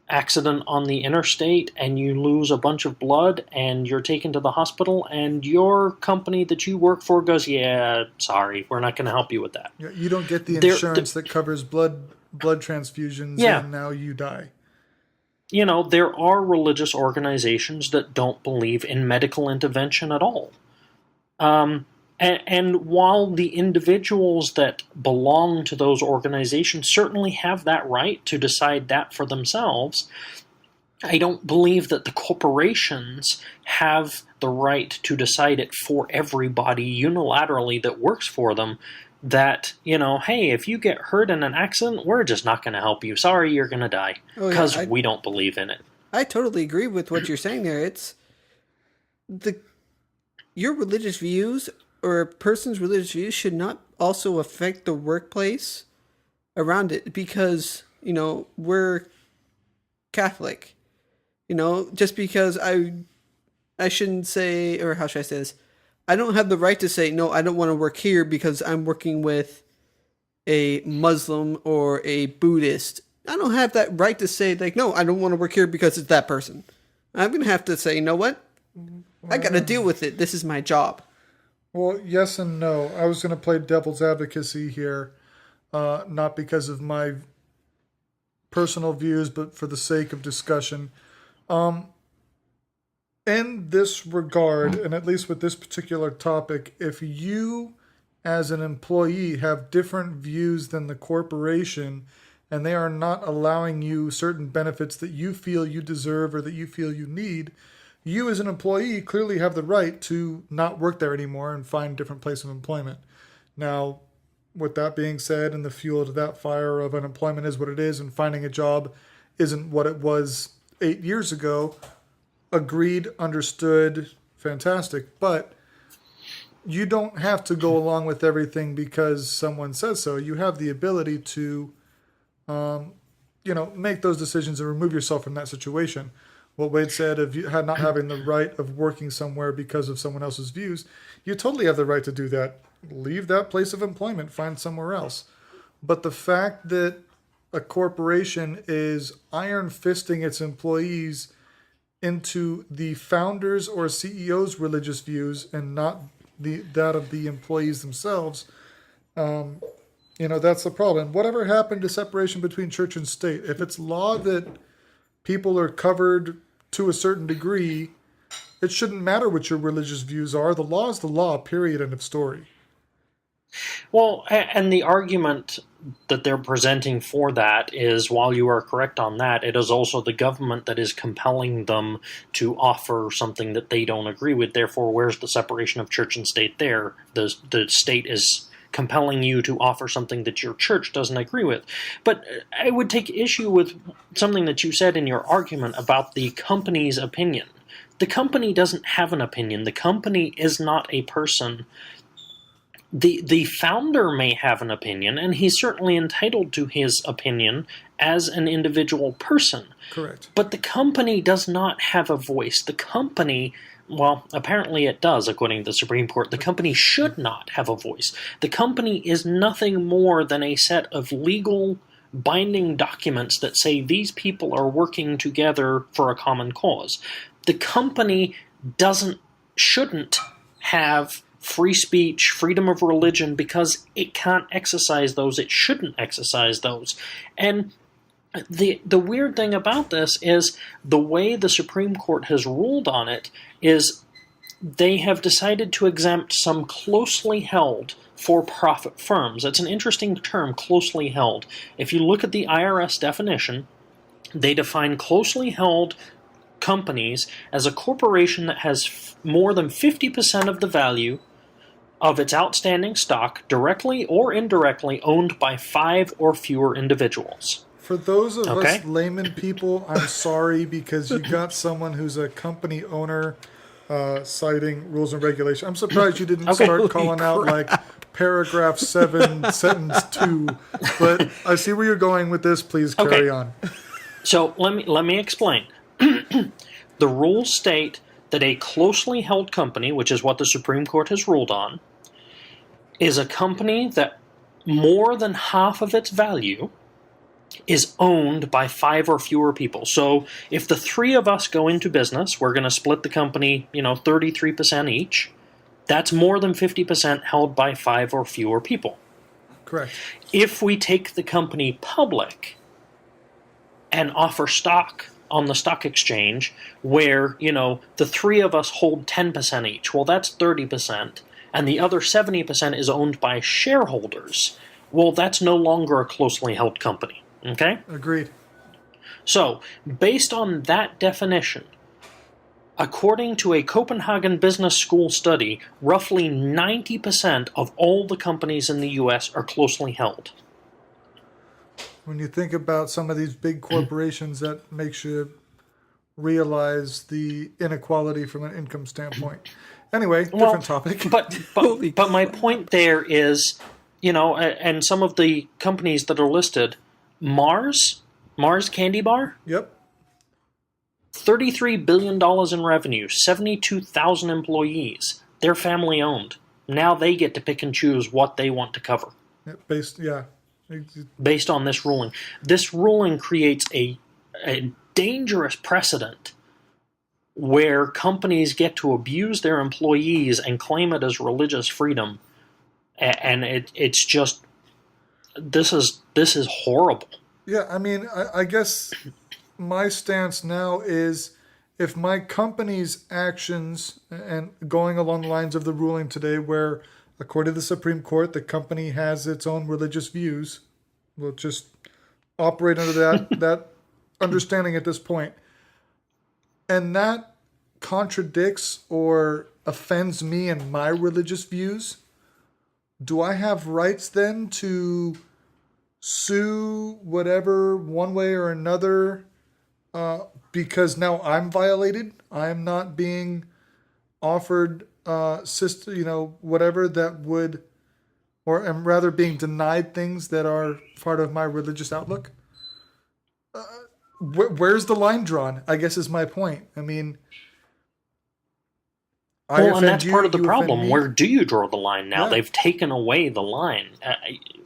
accident on the interstate and you lose a bunch of blood and you're taken to the hospital and your company that you work for goes, yeah, sorry, we're not going to help you with that. You don't get the insurance that covers blood transfusions, and now you die. There are religious organizations that don't believe in medical intervention at all. And while the individuals that belong to those organizations certainly have that right to decide that for themselves, I don't believe that the corporations have the right to decide it for everybody unilaterally that works for them. That, hey, if you get hurt in an accident, we're just not going to help you. Sorry, you're going to die. Because we don't believe in it. I totally agree with what you're saying there. It's your religious views or a person's religious views should not also affect the workplace around it, because, we're Catholic. Just because I shouldn't say, or how should I say this? I don't have the right to say, no, I don't want to work here because I'm working with a Muslim or a Buddhist. I don't have that right to say, like, no, I don't want to work here because it's that person. I'm going to have to say, you know what? I got to deal with it. This is my job. Well, yes and no. I was going to play devil's advocacy here, not because of my personal views, but for the sake of discussion. In this regard, and at least with this particular topic, if you as an employee have different views than the corporation and they are not allowing you certain benefits that you feel you deserve or that you feel you need, you as an employee clearly have the right to not work there anymore and find a different place of employment. Now, with that being said, and the fuel to that fire of unemployment is what it is, and finding a job isn't what it was 8 years ago, agreed, understood, fantastic. But you don't have to go along with everything because someone says so. You have the ability to, make those decisions and remove yourself from that situation. What Wade said of you not having the right of working somewhere because of someone else's views, you totally have the right to do that. Leave that place of employment, find somewhere else. But the fact that a corporation is iron fisting its employees into the founders or CEO's religious views and not that of the employees themselves, that's the problem. Whatever happened to separation between church and state? If it's law that people are covered to a certain degree, it shouldn't matter what your religious views are. The law is the law, period, end of story. Well, and the argument that they're presenting for that is, while you are correct on that, it is also the government that is compelling them to offer something that they don't agree with. Therefore, where's the separation of church and state there? The state is compelling you to offer something that your church doesn't agree with. But I would take issue with something that you said in your argument about the company's opinion. The company doesn't have an opinion. The company is not a person. The founder may have an opinion, and he's certainly entitled to his opinion as an individual person. Correct. But the company does not have a voice. The company, well, apparently it does, according to the Supreme Court. The company should not have a voice. The company is nothing more than a set of legal binding documents that say these people are working together for a common cause. The company shouldn't have free speech, freedom of religion, because it can't exercise those. It shouldn't exercise those. And the weird thing about this is the way the Supreme Court has ruled on it is they have decided to exempt some closely held for-profit firms. That's an interesting term, closely held. If you look at the IRS definition, they define closely held companies as a corporation that has more than 50% of the value of its outstanding stock, directly or indirectly, owned by 5 or fewer individuals. For those of us layman people, I'm sorry, because you got someone who's a company owner citing rules and regulations. I'm surprised you didn't start calling out like paragraph 7, sentence 2. But I see where you're going with this. Please carry on. So let me explain. The rules state that a closely held company, which is what the Supreme Court has ruled on, is a company that more than half of its value is owned by 5 or fewer people. So if the 3 of us go into business, we're going to split the company, 33% each. That's more than 50% held by 5 or fewer people. Correct. If we take the company public and offer stock on the stock exchange where, the 3 of us hold 10% each, well, that's 30%, and the other 70% is owned by shareholders, well, that's no longer a closely held company. Okay? Agreed. So, based on that definition, according to a Copenhagen Business School study, roughly 90% of all the companies in the U.S. are closely held. When you think about some of these big corporations, that makes you realize the inequality from an income standpoint. Anyway, different topic. But my point there is, and some of the companies that are listed, Mars Candy Bar? Yep. $33 billion in revenue, 72,000 employees. They're family owned. Now they get to pick and choose what they want to cover. Based on this ruling. This ruling creates a dangerous precedent where companies get to abuse their employees and claim it as religious freedom. And it's just, this is horrible. Yeah, I mean, I guess my stance now is if my company's actions, and going along the lines of the ruling today where, according to the Supreme Court, the company has its own religious views, we'll just operate under that understanding at this point, and that contradicts or offends me and my religious views, do I have rights then to sue whatever one way or another because now I'm violated? I'm not being offered whatever that would, or am rather being denied things that are part of my religious outlook? Where's the line drawn, I guess, is my point. I mean, and that's part of the problem. Where do you draw the line now? Yeah. They've taken away the line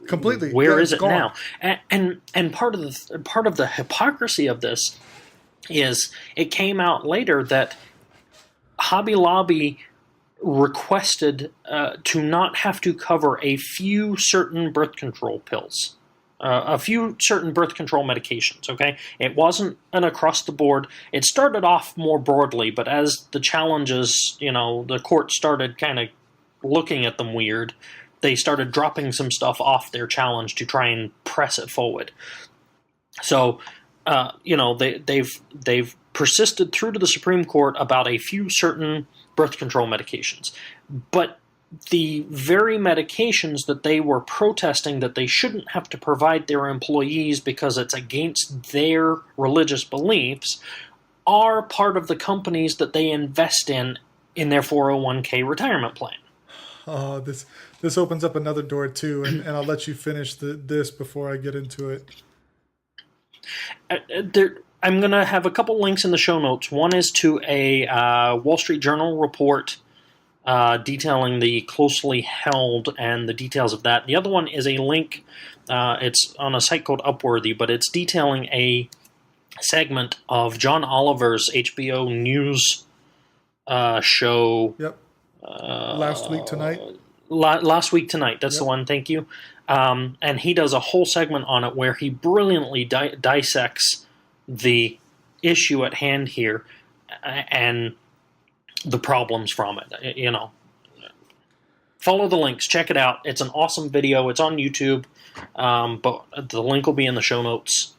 completely. Where is it gone now? And part of the hypocrisy of this is it came out later that Hobby Lobby requested to not have to cover a few certain birth control pills. A few certain birth control medications, okay? It wasn't an across-the-board. It started off more broadly, but as the challenges, the court started kind of looking at them weird, they started dropping some stuff off their challenge to try and press it forward. So, they've persisted through to the Supreme Court about a few certain birth control medications. But the very medications that they were protesting that they shouldn't have to provide their employees because it's against their religious beliefs are part of the companies that they invest in their 401k retirement plan. Oh, this opens up another door too, and I'll let you finish this before I get into it. I'm going to have a couple links in the show notes. One is to a Wall Street Journal report detailing the closely held and the details of that. The other one is a link. It's on a site called Upworthy, but it's detailing a segment of John Oliver's HBO News show. Yep. Last Week Tonight. Last Week Tonight. That's the one. Thank you. And he does a whole segment on it where he brilliantly dissects the issue at hand here and the problems from it. Follow the links. Check it out. It's an awesome video. It's on YouTube, but the link will be in the show notes.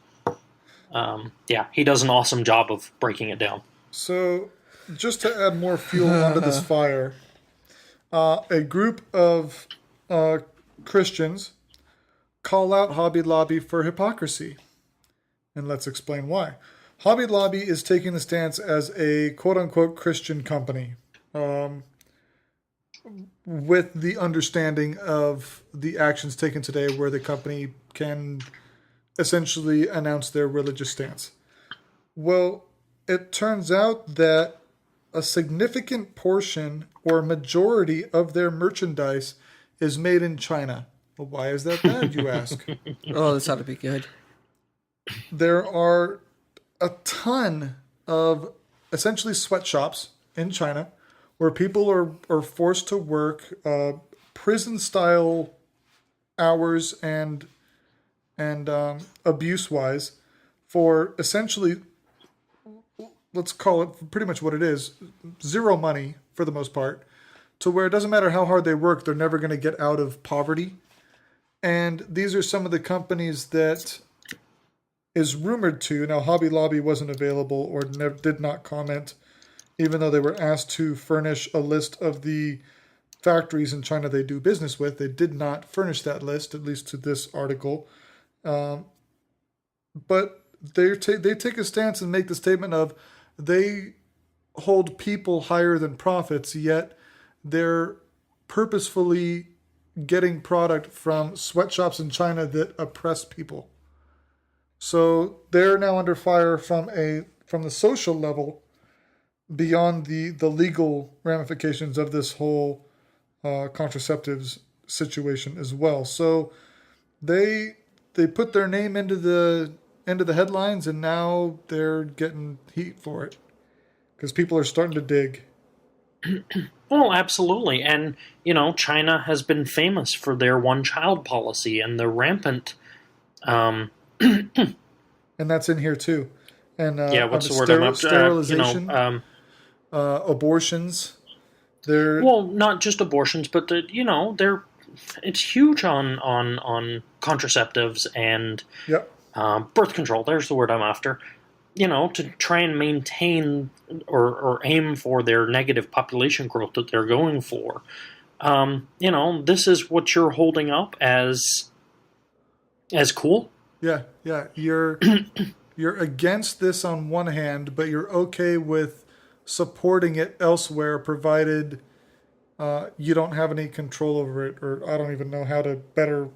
He does an awesome job of breaking it down. So, just to add more fuel onto this fire, a group of Christians call out Hobby Lobby for hypocrisy. And let's explain why. Hobby Lobby is taking the stance as a quote-unquote Christian company. with the understanding of the actions taken today where the company can essentially announce their religious stance. Well, it turns out that a significant portion or majority of their merchandise is made in China. Well, why is that bad, you ask? Oh, this ought to be good. There are a ton of essentially sweatshops in China where people are forced to work prison-style hours and abuse-wise for essentially, let's call it pretty much what it is, zero money for the most part, to where it doesn't matter how hard they work, they're never going to get out of poverty. And these are some of the companies that is rumored to. Now, Hobby Lobby wasn't available or did not comment, even though they were asked to furnish a list of the factories in China they do business with. They did not furnish that list, at least to this article. But they take a stance and make the statement of they hold people higher than profits, yet they're purposefully getting product from sweatshops in China that oppress people. So they're now under fire from the social level beyond the legal ramifications of this whole contraceptives situation as well. So they put their name into the headlines, and now they're getting heat for it because people are starting to dig. Well, absolutely. And, China has been famous for their one-child policy and the rampant... and that's in here, too. And what's the word I'm up to? Sterilization, abortions. Well, not just abortions, but, it's huge on contraceptives and birth control. There's the word I'm after. To try and maintain or aim for their negative population growth that they're going for. This is what you're holding up as cool. Yeah. You're against this on one hand, but you're okay with supporting it elsewhere, provided you don't have any control over it, or I don't even know how to better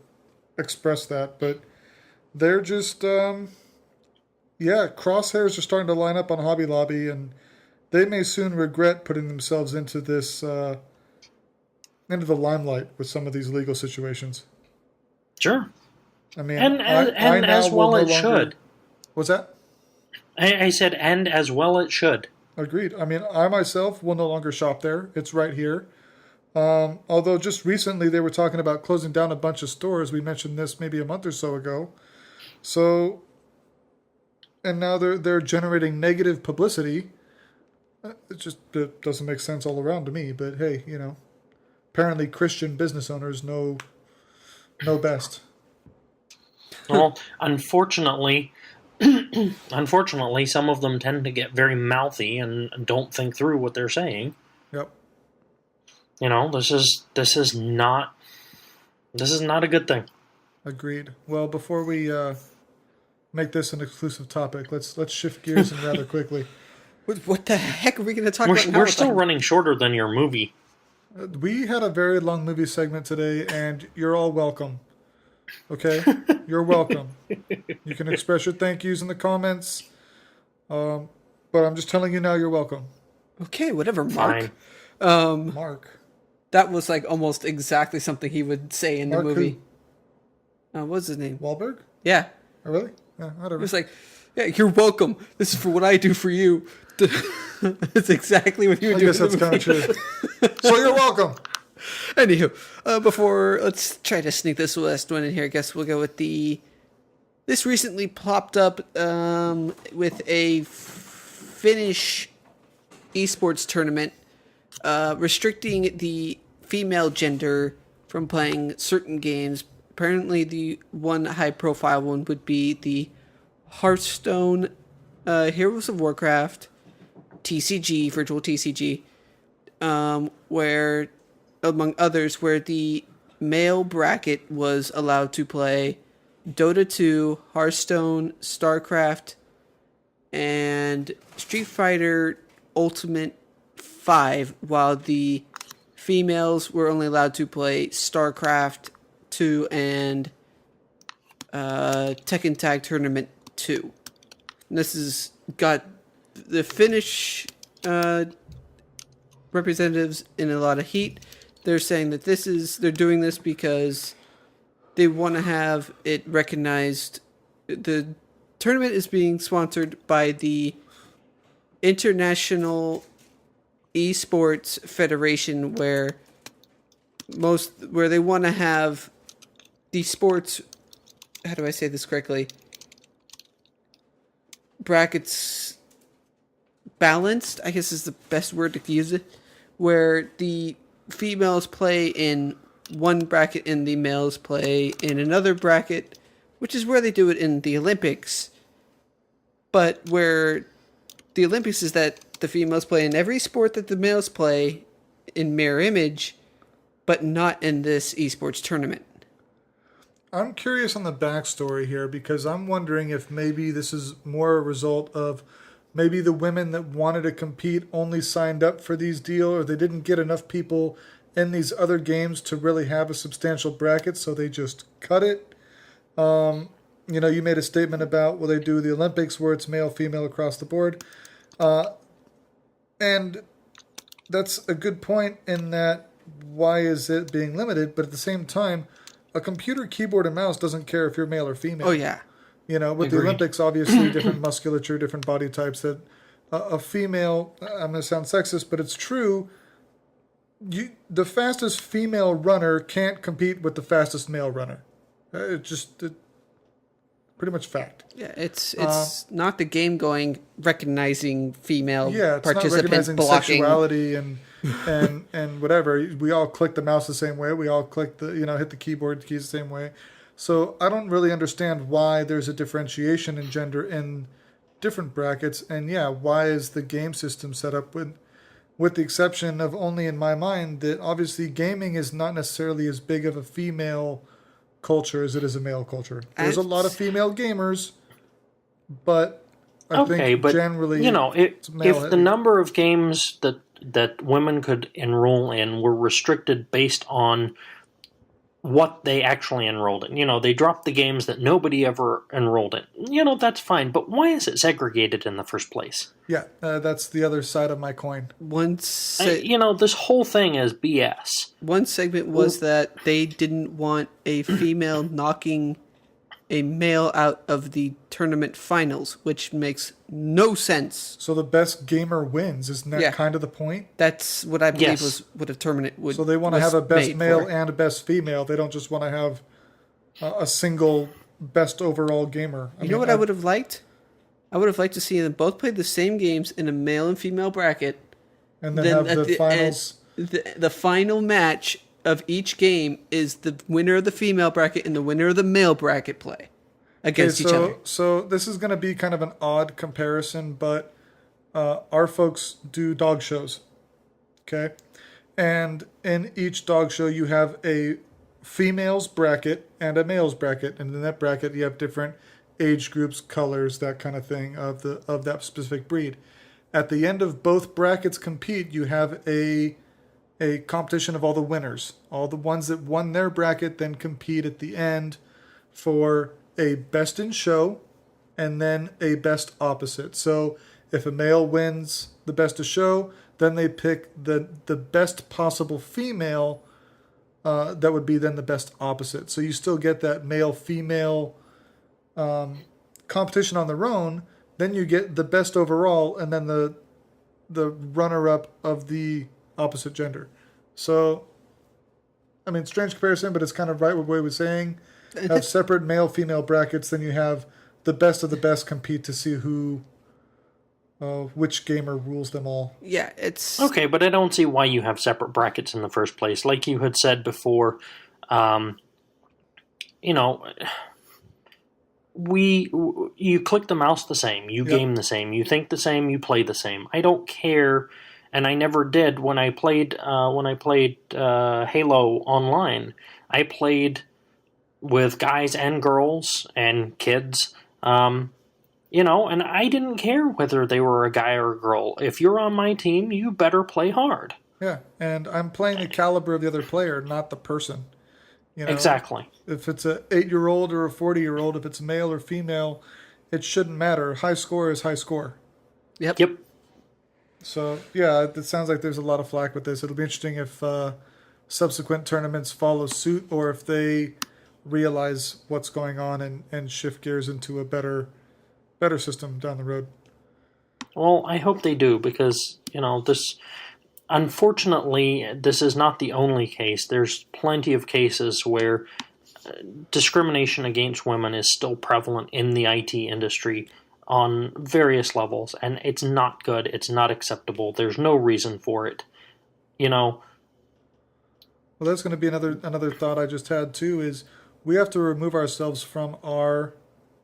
express that. But they're just, crosshairs are starting to line up on Hobby Lobby, and they may soon regret putting themselves into this, into the limelight with some of these legal situations. Sure. I mean, and as well it should. What's that? I said, and as well it should. Agreed. I mean, I myself will no longer shop there. It's right here. Although just recently they were talking about closing down a bunch of stores. We mentioned this maybe a month or so ago. So, and now they're generating negative publicity. It doesn't make sense all around to me. But hey, apparently Christian business owners know best. Well, unfortunately, some of them tend to get very mouthy and don't think through what they're saying. Yep. This is not a good thing. Agreed. Well, before we make this an exclusive topic, let's shift gears and rather quickly. What the heck are we going to talk about now? We're still running shorter than your movie. We had a very long movie segment today, and you're all welcome. Okay? You're welcome. You can express your thank yous in the comments. But I'm just telling you now, you're welcome. Okay, whatever, Mark. Fine. Mark. That was like almost exactly something he would say in the movie. What's his name? Wahlberg? Yeah. Oh, really? Yeah, whatever. He was like, yeah, you're welcome. This is for what I do for you. It's exactly what you would do. I guess that's kind of true. So you're welcome. Anywho, let's try to sneak this last one in here. I guess we'll go with this recently popped up with a Finnish esports tournament restricting the female gender from playing certain games. Apparently, the one high-profile one would be the Hearthstone Heroes of Warcraft TCG, virtual TCG, where, among others, where the male bracket was allowed to play Dota 2, Hearthstone, StarCraft, and Street Fighter Ultimate 5, while the females were only allowed to play StarCraft 2 and Tekken Tag Tournament 2. And this has got the Finnish representatives in a lot of heat. They're saying that they're doing this because they want to have it recognized. The tournament is being sponsored by the International Esports Federation, where they want to have the sports, how do I say this correctly, brackets balanced, I guess is the best word to use it, where the females play in one bracket and the males play in another bracket, which is where they do it in the Olympics. But where the Olympics is that the females play in every sport that the males play in mirror image, but not in this esports tournament. I'm curious on the backstory here because I'm wondering if maybe this is more a result of maybe the women that wanted to compete only signed up for these deals, or they didn't get enough people in these other games to really have a substantial bracket, so they just cut it. You made a statement about, they do the Olympics where it's male, female across the board. And that's a good point in that why is it being limited? But at the same time, a computer keyboard and mouse doesn't care if you're male or female. Oh, yeah. With the Olympics, obviously, different musculature, different body types. That a female, I'm going to sound sexist, but it's true. The fastest female runner can't compete with the fastest male runner. It's pretty much fact. Yeah, it's not the game going recognizing female it's participants not recognizing blocking sexuality and whatever. We all click the mouse the same way. We all click hit the keyboard keys the same way. So I don't really understand why there's a differentiation in gender in different brackets. And why is the game system set up with the exception of only in my mind that obviously gaming is not necessarily as big of a female culture as it is a male culture. There's a lot of female gamers, but I think generally if the number of games that women could enroll in were restricted based on what they actually enrolled in. They dropped the games that nobody ever enrolled in. That's fine. But why is it segregated in the first place? Yeah, that's the other side of my coin. This whole thing is BS. One segment was that they didn't want a female knocking a male out of the tournament finals, which makes no sense. So the best gamer wins. Isn't that kind of the point? That's what I believe was what a tournament would. So they want to have a best male and a best female. They don't just want to have a single best overall gamer. I know what I would have liked? I would have liked to see them both play the same games in a male and female bracket. And then have the finals. The final match of each game is the winner of the female bracket and the winner of the male bracket play against each other. So this is going to be kind of an odd comparison, but our folks do dog shows, okay? And in each dog show, you have a female's bracket and a male's bracket, and in that bracket, you have different age groups, colors, that kind of thing of that specific breed. At the end of both brackets compete, you have a competition of all the winners. All the ones that won their bracket then compete at the end for a best in show and then a best opposite. So if a male wins the best of show, then they pick the best possible female that would be then the best opposite. So you still get that male-female competition on their own. Then you get the best overall and then the runner-up of the opposite gender. So, strange comparison, but it's kind of right what Wade was saying. Have separate male-female brackets, then you have the best of the best compete to see which gamer rules them all. Yeah, it's... Okay, but I don't see why you have separate brackets in the first place. Like you had said before, you click the mouse the same, you game the same, you think the same, you play the same. I don't care, and I never did when I played Halo Online. I played with guys and girls and kids, and I didn't care whether they were a guy or a girl. If you're on my team, you better play hard. Yeah, and I'm playing the caliber of the other player, not the person. You know, Exactly. if it's a 8-year-old or a 40-year-old, if it's male or female, it shouldn't matter. High score is high score. Yep. Yep. So yeah, it sounds like there's a lot of flack with this. It'll be interesting if subsequent tournaments follow suit, or if they realize what's going on and shift gears into a better system down the road. Well, I hope they do, because, this... Unfortunately, this is not the only case. There's plenty of cases where discrimination against women is still prevalent in the IT industry on various levels, and it's not good. It's not acceptable. There's no reason for it. Well, that's going to be another thought I just had too, is we have to remove ourselves from our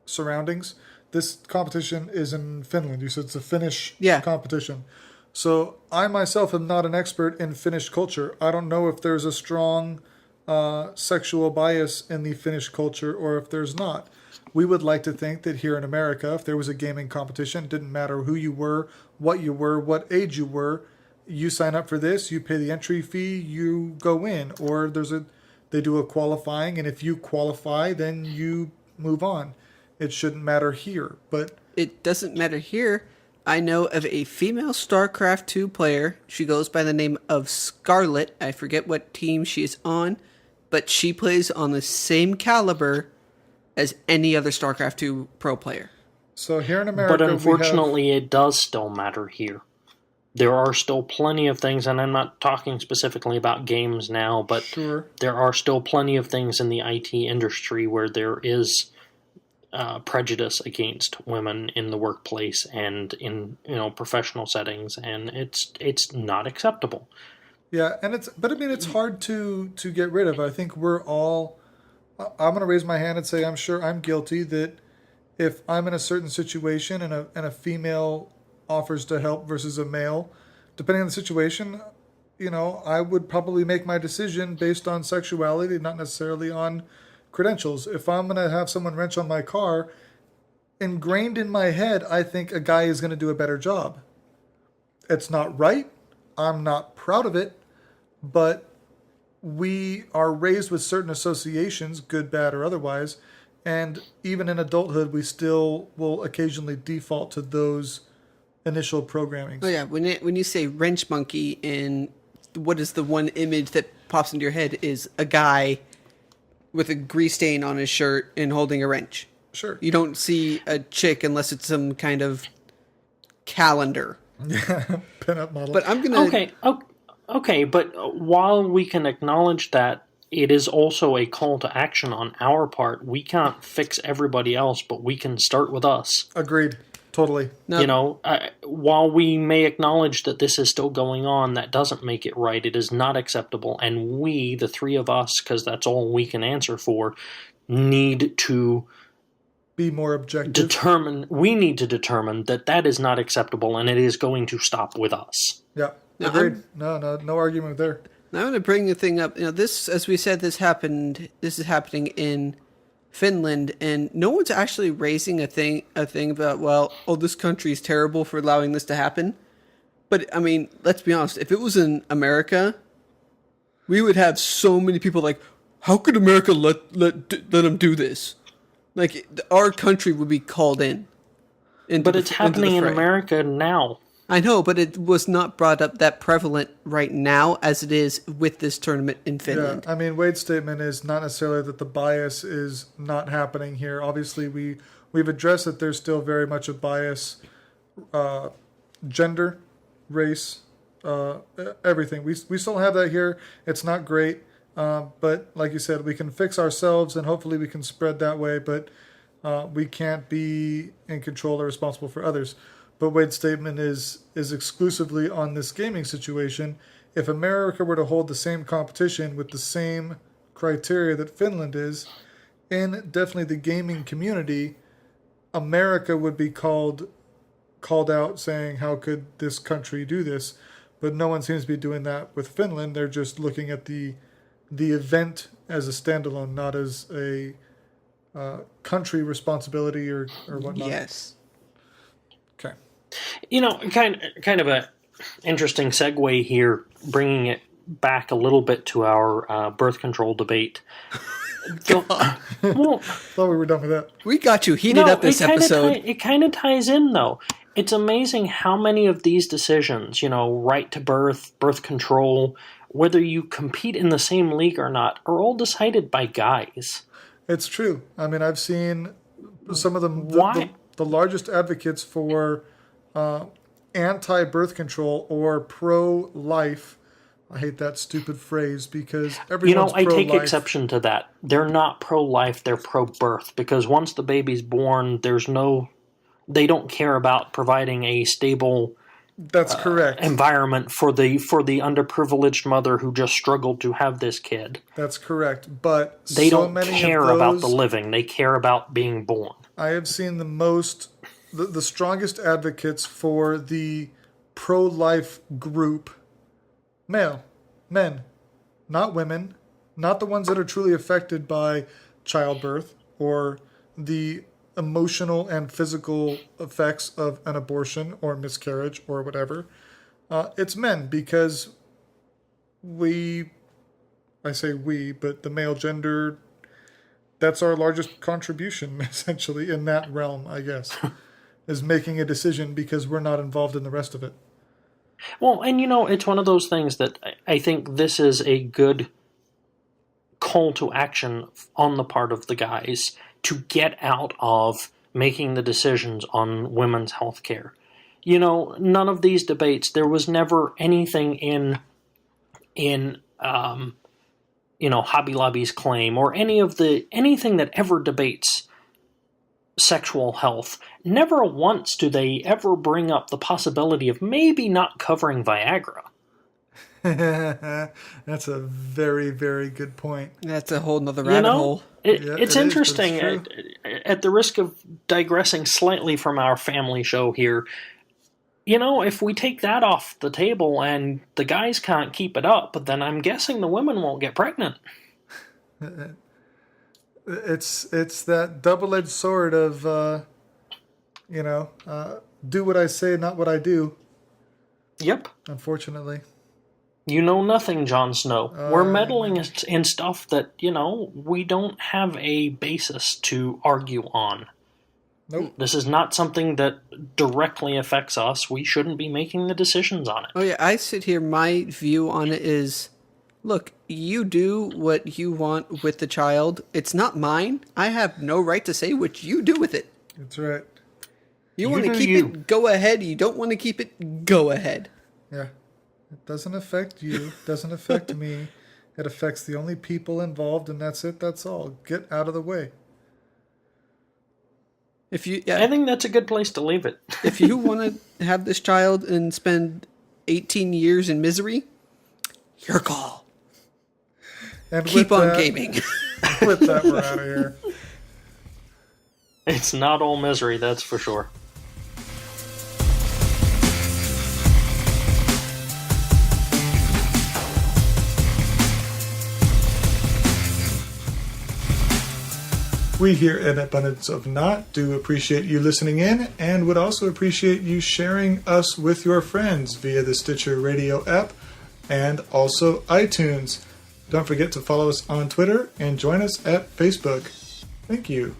surroundings. This competition is in Finland. You said it's a Finnish competition. So I myself am not an expert in Finnish culture. I don't know if there's a strong sexual bias in the Finnish culture or if there's not. We would like to think that here in America, if there was a gaming competition, it didn't matter who you were, what age you were, you sign up for this, you pay the entry fee, you go in. Or they do a qualifying, and if you qualify, then you move on. It shouldn't matter here, but it doesn't matter here. I know of a female StarCraft 2 player. She goes by the name of Scarlet. I forget what team she's on, but she plays on the same caliber as any other StarCraft 2 pro player. So here in America, but unfortunately, it does still matter here. There are still plenty of things, and I'm not talking specifically about games now, but there are still plenty of things in the IT industry where there is prejudice against women in the workplace and in professional settings, and it's not acceptable. Yeah, and it's hard to get rid of. I think we're all. I'm going to raise my hand and say I'm sure I'm guilty that if I'm in a certain situation and a female offers to help versus a male, depending on the situation, I would probably make my decision based on sexuality, not necessarily on credentials. If I'm going to have someone wrench on my car, ingrained in my head, I think a guy is going to do a better job. It's not right. I'm not proud of it, but we are raised with certain associations, good, bad, or otherwise, and even in adulthood, we still will occasionally default to those initial programmings. Oh yeah, when you say wrench monkey, and what is the one image that pops into your head is a guy with a grease stain on his shirt and holding a wrench. Sure. You don't see a chick unless it's some kind of calendar. Pin-up model. But I'm gonna... Okay, but while we can acknowledge that it is also a call to action on our part, we can't fix everybody else, but we can start with us. Agreed. Totally. No. While we may acknowledge that this is still going on, that doesn't make it right. It is not acceptable. And we, the three of us, because that's all we can answer for, need to be more objective. We need to determine that is not acceptable, and it is going to stop with us. Yeah. Agreed. No argument there. Now I'm going to bring the thing up. This, as we said, this is happening in Finland, and no one's actually raising a thing about, this country is terrible for allowing this to happen. But I mean, let's be honest, if it was in America, we would have so many people like, how could America let them do this? Like, our country would be called in. But it's happening in America now. I know, but it was not brought up that prevalent right now as it is with this tournament in Finland. Yeah, I mean, Wade's statement is not necessarily that the bias is not happening here. Obviously, we've addressed that there's still very much a bias, gender, race, everything. We still have that here. It's not great, but like you said, we can fix ourselves and hopefully we can spread that way, but we can't be in control or responsible for others. But Wade's statement is exclusively on this gaming situation. If America were to hold the same competition with the same criteria that Finland is, in definitely the gaming community, America would be called out saying, how could this country do this? But no one seems to be doing that with Finland. They're just looking at the event as a standalone, not as a country responsibility or whatnot. Yes. Okay. Kind of a interesting segue here, bringing it back a little bit to our birth control debate. Well, Thought we were done with that. We got you heated up this episode. It kind of ties in, though. It's amazing how many of these decisions, right to birth, birth control, whether you compete in the same league or not, are all decided by guys. It's true. I mean, I've seen some of Why? the largest advocates for anti-birth control or pro-life. I hate that stupid phrase because everyone's I pro-life. take exception to that. They're not pro-life, they're pro-birth, because once the baby's born, they don't care about providing a stable That's correct. environment for the underprivileged mother who just struggled to have this kid. That's correct. But They so don't many care of those, about the living. They care about being born. I have seen the strongest advocates for the pro-life group, men, not women, not the ones that are truly affected by childbirth or the emotional and physical effects of an abortion or miscarriage or whatever. It's men because I say we, but the male gender, that's our largest contribution essentially in that realm, I guess, is making a decision because we're not involved in the rest of it. Well, and it's one of those things that I think this is a good call to action on the part of the guys to get out of making the decisions on women's health care. None of these debates, there was never anything in Hobby Lobby's claim or anything that ever debates sexual health. Never once do they ever bring up the possibility of maybe not covering Viagra. That's a very, very good point. That's a whole nother rabbit hole. It's interesting. At the risk of digressing slightly from our family show here, if we take that off the table and the guys can't keep it up, then I'm guessing the women won't get pregnant. It's that double-edged sword of, do what I say, not what I do. Yep. Unfortunately. You know nothing, Jon Snow. We're meddling in stuff that, we don't have a basis to argue on. Nope. This is not something that directly affects us. We shouldn't be making the decisions on it. Oh, yeah, I sit here, my view on it is, look, you do what you want with the child. It's not mine. I have no right to say what you do with it. That's right. You want to keep it, go ahead. You don't want to keep it, go ahead. Yeah. It doesn't affect you. It doesn't affect me. It affects the only people involved, and that's it. That's all. Get out of the way. I think that's a good place to leave it. If you want to have this child and spend 18 years in misery, your call. And keep on gaming. With that, we're out of here. It's not all misery, that's for sure. We here at Abundance of Naught do appreciate you listening in and would also appreciate you sharing us with your friends via the Stitcher Radio app and also iTunes. Don't forget to follow us on Twitter and join us at Facebook. Thank you.